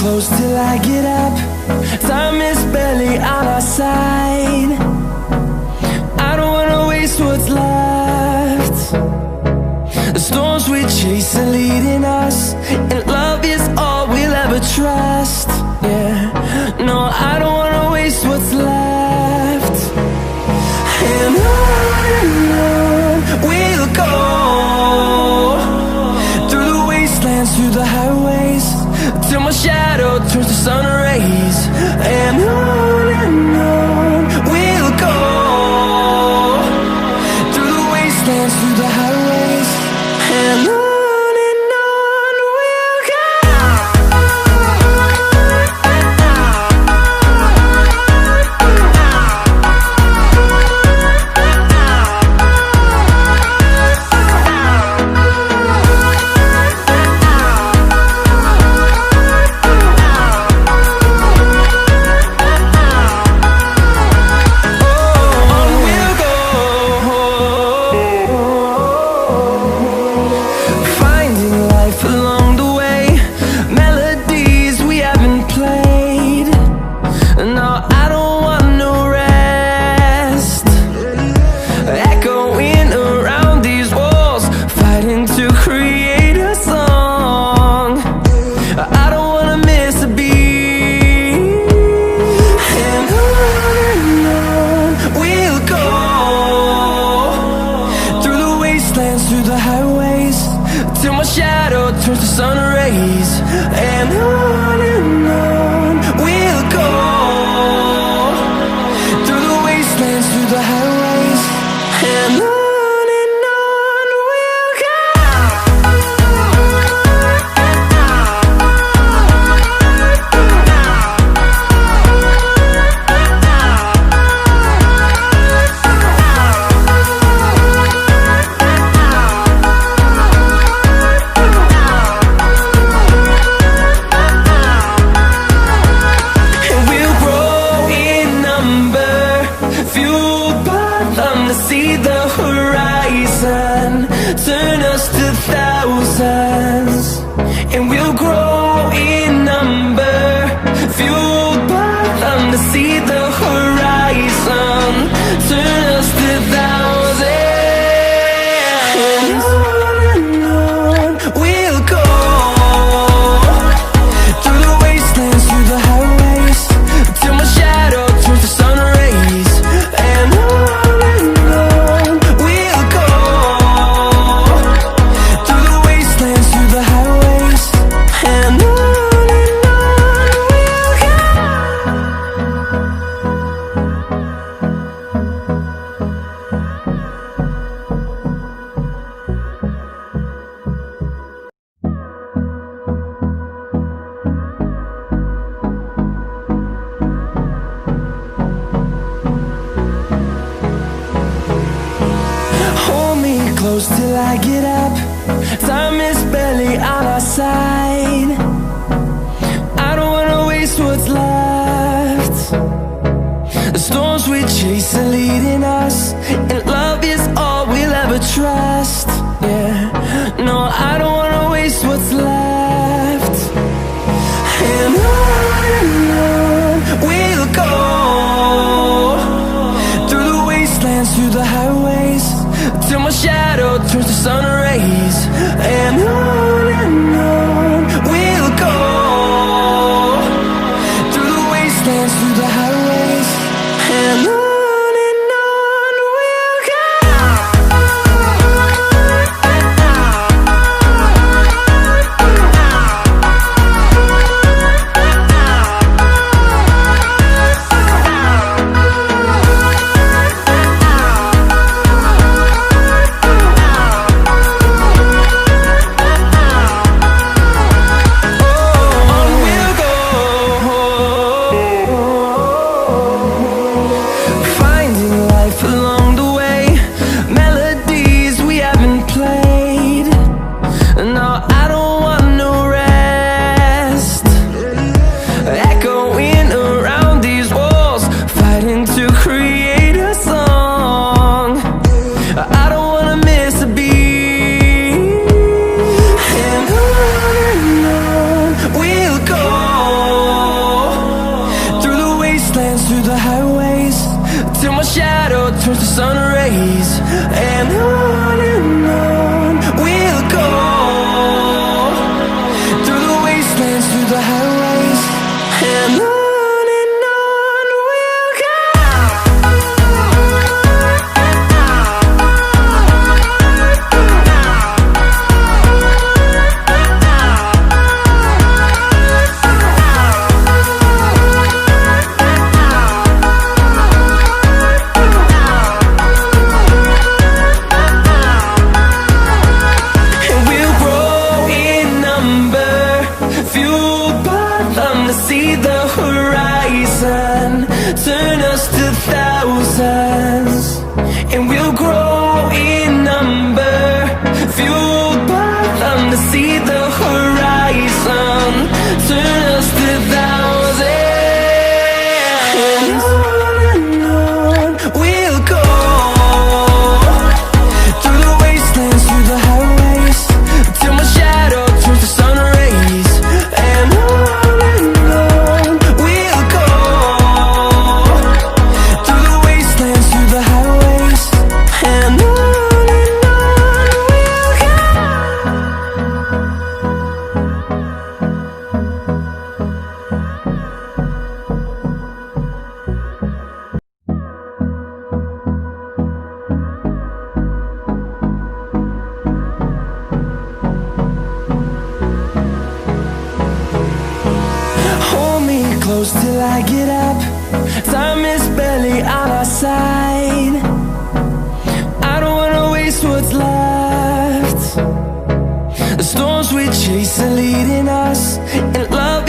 close till I get up. Time is barely on our side. I don't wanna waste what's left. The storms we chase are leading us, and love is all we'll ever trust. Yeah, no, I don't wanna waste what's left. And on we'll go, through the wastelands, through the highways, till my shadow turns to sun rays. And on we'll go, through the wastelands, through the highways, and on we'll go. Through the highways, till my shadow turns to sun rays. And on we'll go, through the wastelands, through the highways, and on we'll go. See the horizon turn us to thousands, and we'll grow in number, fueled by them. To see the horizon turn us to thousands, and on we'll go, through the wastelands, through the highways, till my shadow turns to sun rays. And close till I get up. Time is barely on our side. I don't wanna waste what's left. The storms we chase are leading us, and love is all we'll ever trust. Yeah, no, I don't wanna waste what's left. And on we'll go, through the wastelands, through the highways, till my shadow turns to sun rays. And on we'll go, through the wastelands, through the highways, and on we'll go. wastelands, through the highways, till my shadow turns to sun rays. And on we'll go, through the wastelands, through the highways, and on we'll go. See the horizon, turn us to thousands, and we'll grow in number, fueled by them to see the horizon, turn us to thousands, and on we'll go, through the wastelands, through the highways, till my shadow turns to sun rays, and on close till I get up. Time is barely on our side. I don't wanna waste what's left. The storms we chase are leading us, and love